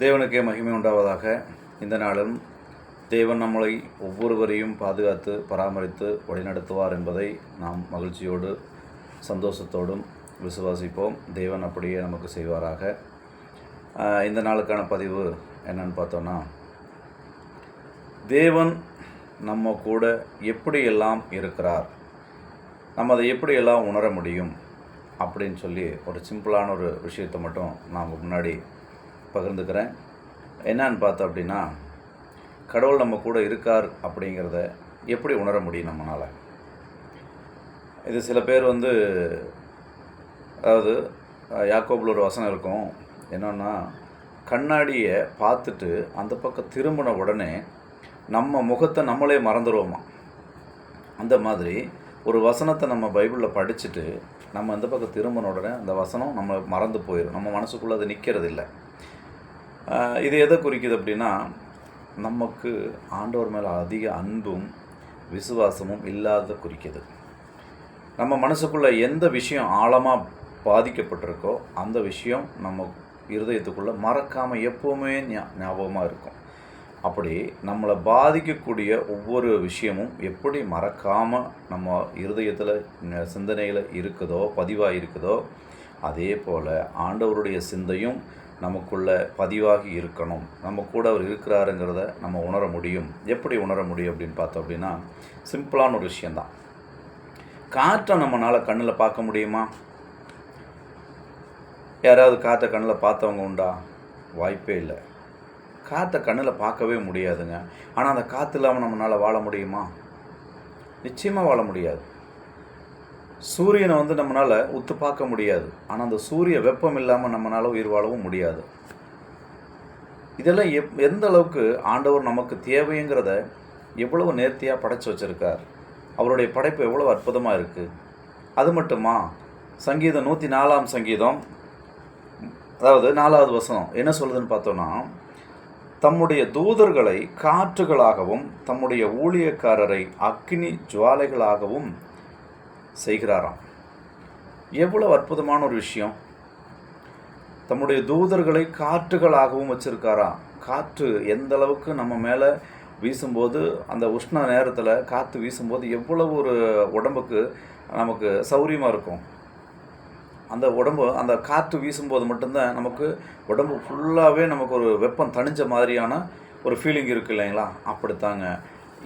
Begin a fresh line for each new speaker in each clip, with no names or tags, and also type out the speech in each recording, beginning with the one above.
தேவனுக்கே மகிமை உண்டாவதாக. இந்த நாளும் தேவன் நம்மளை ஒவ்வொருவரையும் பாதுகாத்து பராமரித்து வழிநடத்துவார் என்பதை நாம் மகிழ்ச்சியோடு சந்தோஷத்தோடும் விசுவாசிப்போம். தேவன் அப்படியே நமக்கு செய்வாராக. இந்த நாளுக்கான பதிவு என்னன்னு பார்த்தோன்னா, தேவன் நம்ம கூட எப்படியெல்லாம் இருக்கிறார், நம்ம அதை எப்படியெல்லாம் உணர முடியும் அப்படின்னு சொல்லி ஒரு சிம்பிளான ஒரு விஷயத்தை மட்டும் நான் முன்னாடி பகிர்ந்துக்கிறேன். என்னன்னு பார்த்தோம் அப்படின்னா, கடவுள் நம்ம கூட இருக்கார் அப்படிங்கிறத எப்படி உணர முடியும் நம்மளால்? இது சில பேர் அதாவது யாக்கோபில் ஒரு வசனம் இருக்கும், என்னன்னா, கண்ணாடியை பார்த்துட்டு அந்த பக்கம் திரும்பின உடனே நம்ம முகத்தை நம்மளே மறந்துடுவோமா. அந்த மாதிரி ஒரு வசனத்தை நம்ம பைபிளில் படிச்சுட்டு நம்ம அந்த பக்கம் திரும்பின உடனே அந்த வசனம் நம்ம மறந்து போயிடும், நம்ம மனசுக்குள்ளே அது நிற்கிறது இல்லை. இது எதை குறிக்குது அப்படின்னா, நமக்கு ஆண்டவர் மேலே அதிக அன்பும் விசுவாசமும் இல்லாத குறிக்குது. நம்ம மனசுக்குள்ளே எந்த விஷயம் ஆழமாக பாதிக்கப்பட்டிருக்கோ அந்த விஷயம் நம்ம இருதயத்துக்குள்ளே மறக்காமல் எப்போவுமே ஞாபகமாக இருக்கும். அப்படி நம்மளை பாதிக்கக்கூடிய ஒவ்வொரு விஷயமும் எப்படி மறக்காமல் நம்ம இருதயத்தில் சிந்தனையில் இருக்குதோ, பதிவாக இருக்குதோ, அதே போல் ஆண்டவருடைய சிந்தையும் நமக்குள்ளே பதிவாகி இருக்கணும். நம்ம கூட அவர் இருக்கிறாருங்கிறத நம்ம உணர முடியும். எப்படி உணர முடியும் அப்படின்னு பார்த்தோம் அப்படின்னா, சிம்பிளான ஒரு விஷயந்தான். காற்றை நம்மளால் கண்ணில் பார்க்க முடியுமா? யாராவது காற்றை கண்ணில் பார்த்தவங்க உண்டா? வாய்ப்பே இல்லை. காற்றை கண்ணில் பார்க்கவே முடியாதுங்க. ஆனால் அந்த காற்று இல்லாமல் நம்மளால் வாழ முடியுமா? நிச்சயமாக வாழ முடியாது. சூரியனை நம்மளால் உத்து பார்க்க முடியாது. ஆனால் அந்த சூரிய வெப்பம் இல்லாமல் நம்மளால் உயிர் வாழவும் முடியாது. இதெல்லாம் எந்த அளவுக்கு ஆண்டவர் நமக்கு தேவைங்கிறத எவ்வளவு நேர்த்தியாக படைச்சி வச்சுருக்கார். அவருடைய படைப்பு எவ்வளோ அற்புதமாக இருக்குது. அது மட்டுமா, சங்கீதம் 104 சங்கீதம், அதாவது 4வது வசனம் என்ன சொல்லுதுன்னு பார்த்தோன்னா, தம்முடைய தூதர்களை காற்றுகளாகவும் தம்முடைய ஊழியக்காரரை அக்கினி ஜுவாலைகளாகவும் செய்கிறாராம். எவ்வளவு அற்புதமான ஒரு விஷயம். தம்முடைய தூதர்களை காற்றுகளாகவும் வச்சிருக்காராம். காற்று எந்த அளவுக்கு நம்ம மேலே வீசும்போது, அந்த உஷ்ண நேரத்தில் காற்று வீசும்போது எவ்வளவு ஒரு உடம்புக்கு நமக்கு சௌரியமாக இருக்கும். அந்த உடம்பு, அந்த காற்று வீசும்போது மட்டும்தான் நமக்கு உடம்பு ஃபுல்லாகவே நமக்கு ஒரு வெப்பம் தணிஞ்ச மாதிரியான ஒரு ஃபீலிங் இருக்குது இல்லைங்களா? அப்படித்தாங்க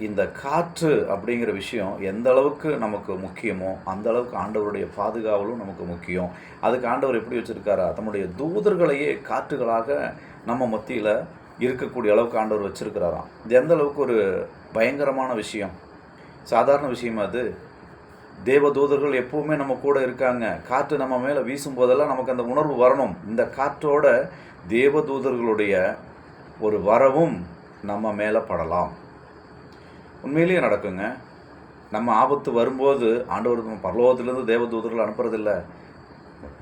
இந்த காற்று அப்படிங்கிற விஷயம் எந்த அளவுக்கு நமக்கு முக்கியமோ அந்த அளவுக்கு ஆண்டவருடைய பாதுகாவலும் நமக்கு முக்கியம். அதுக்கு ஆண்டவர் எப்படி வச்சுருக்காரா, தம்முடைய தூதர்களையே காற்றுகளாக நம்ம மத்தியில் இருக்கக்கூடிய அளவுக்கு ஆண்டவர் வச்சுருக்கிறாராம். இது எந்த அளவுக்கு ஒரு பயங்கரமான விஷயம். சாதாரண விஷயமா அது? தேவதூதர்கள் எப்போவுமே நம்ம கூட இருக்காங்க. காற்று நம்ம மேலே வீசும்போதெல்லாம் நமக்கு அந்த உணர்வு வரணும். இந்த காற்றோட தேவதூதர்களுடைய ஒரு வரவும் நம்ம மேலே படலாம். உண்மையிலேயே நடக்குங்க. நம்ம ஆபத்து வரும்போது ஆண்டவர் பரலோகத்திலேருந்து தேவதூதர்கள் அனுப்புறதில்ல.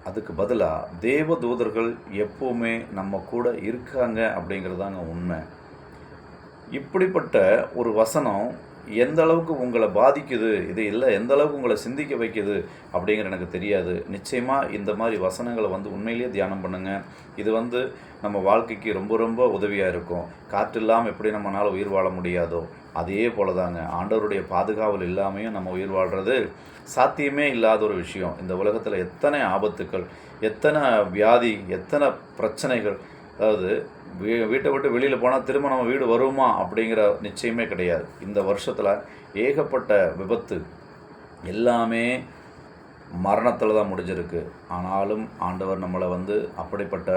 அதுக்கு பதிலாக தேவதூதர்கள் எப்போவுமே நம்ம கூட இருக்காங்க அப்படிங்கிறதாங்க உண்மை. இப்படிப்பட்ட ஒரு வசனம் எந்த அளவுக்கு உங்களை பாதிக்குது, இது இல்லை எந்த அளவுக்கு உங்களை சிந்திக்க வைக்குது அப்படிங்கிற எனக்கு தெரியாது. நிச்சயமாக இந்த மாதிரி வசனங்களை உண்மையிலேயே தியானம் பண்ணுங்கள். இது நம்ம வாழ்க்கைக்கு ரொம்ப ரொம்ப உதவியாக இருக்கும். காற்று இல்லாமல் எப்படி நம்மளால் உயிர் வாழ முடியாதோ அதே போல தாங்க ஆண்டவருடைய பாதுகாவல் இல்லாமையும் நம்ம உயிர் வாழ்கிறது சாத்தியமே இல்லாத ஒரு விஷயம். இந்த உலகத்தில் எத்தனை ஆபத்துக்கள், எத்தனை வியாதி, எத்தனை பிரச்சனைகள். அதாவது வீட்டை விட்டு வெளியில் போனால் திரும்ப நம்ம வீடு வருமா அப்படிங்கிற நிச்சயமே கிடையாது. இந்த வருஷத்தில் ஏகப்பட்ட விபத்து எல்லாமே மரணத்தில் தான் முடிஞ்சிருக்கு. ஆனாலும் ஆண்டவர் நம்மளை அப்படிப்பட்ட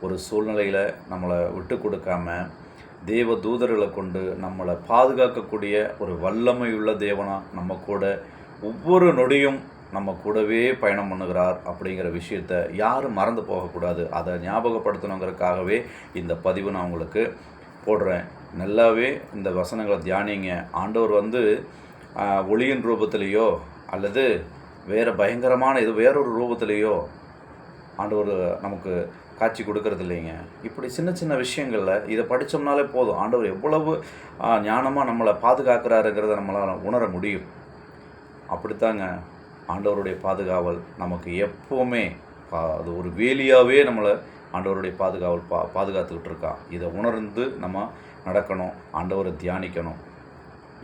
ஒரு சூழ்நிலையில் நம்மளை விட்டு கொடுக்காம தேவ தூதர்களை கொண்டு நம்மளை பாதுகாக்கக்கூடிய ஒரு வல்லமையுள்ள தேவனாக நம்ம கூட ஒவ்வொரு நொடியும் நம்ம கூடவே பயணம் பண்ணுகிறார் அப்படிங்கிற விஷயத்தை யாரும் மறந்து போகக்கூடாது. அதை ஞாபகப்படுத்தணுங்கிறதுக்காகவே இந்த பதிவு நான் உங்களுக்கு போடுறேன். நல்லாவே இந்த வசனங்களை தியானிங்க. ஆண்டவர் ஒளியின் ரூபத்திலேயோ அல்லது வேறு பயங்கரமான வேறொரு ரூபத்திலேயோ ஆண்டவர் நமக்கு காட்சி கொடுக்கறது இல்லைங்க. இப்படி சின்ன சின்ன விஷயங்களில் இதை படித்தோம்னாலே போதும், ஆண்டவர் எவ்வளவு ஞானமாக நம்மளை பாதுகாக்கிறாருங்கிறத நம்மளால் உணர முடியும். அப்படித்தாங்க ஆண்டவருடைய பாதுகாவல் நமக்கு எப்போவுமே அது ஒரு வேலியாகவே நம்மளை ஆண்டவருடைய பாதுகாத்துக்கிட்டு இருக்கான். இதை உணர்ந்து நம்ம நடக்கணும், ஆண்டவரை தியானிக்கணும்.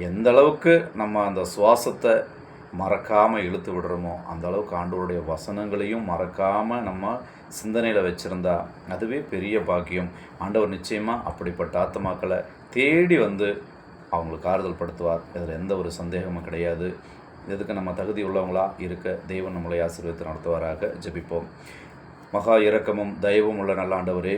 எந்த அளவுக்கு நம்ம அந்த சுவாசத்தை மறக்காமல் இழுத்து விடுறோமோ அந்த அளவுக்கு ஆண்டவருடைய வசனங்களையும் மறக்காமல் நம்ம சிந்தனையில் வச்சுருந்தா அதுவே பெரிய பாக்கியம். ஆண்டவர் நிச்சயமாக அப்படிப்பட்ட ஆத்மாக்களை தேடி வந்து அவங்களுக்கு ஆறுதல் படுத்துவார். இதில் எந்த ஒரு சந்தேகமும் கிடையாது. இதுக்கு நம்ம தகுதி உள்ளவங்களாக இருக்க தெய்வம் நம்மளை ஆசீர்வதித்து நடத்துவாராக. ஜெபிப்போம். மகா இரக்கமும் தயவும் உள்ள நல்ல ஆண்டவரே,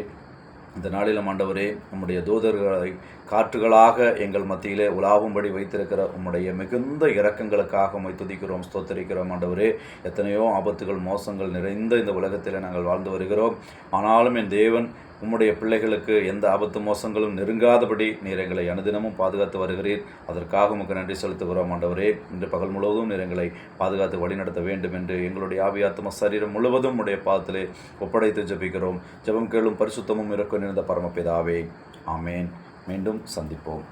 இந்த நாளிலும் ஆண்டவரே, நம்முடைய தூதர்களை காற்றுகளாக எங்கள் மத்தியிலே உலாவும்படி வைத்திருக்கிற உம்முடைய மிகுந்த இரக்கங்களுக்காக உம்மை துதிக்கிறோம், ஸ்தோத்தரிக்கிறோம். ஆண்டவரே, எத்தனையோ ஆபத்துகள் மோசங்கள் நிறைந்த இந்த உலகத்தில் நாங்கள் வாழ்ந்து வருகிறோம். ஆனாலும் என் தேவன் உம்முடைய பிள்ளைகளுக்கு எந்த ஆபத்து மோசங்களும் நெருங்காதபடி நீர் எங்களை அனுதினமும் பாதுகாத்து வருகிறீர். அதற்காக உமக்கு நன்றி செலுத்துகிறோம். ஆண்டவரே, இன்று பகல் முழுவதும் நீர் எங்களை பாதுகாத்து வழிநடத்த வேண்டும் என்று எங்களுடைய ஆவியாத்ம சரீரம் முழுவதும் உடைய பாதத்திலே ஒப்படைத்து ஜெபிக்கிறோம். ஜெபம் கேளும் பரிசுத்தமும் இருக்கும் நிறைந்த பரமபிதாவே. ஆமேன். மீண்டும் சந்திப்போம்.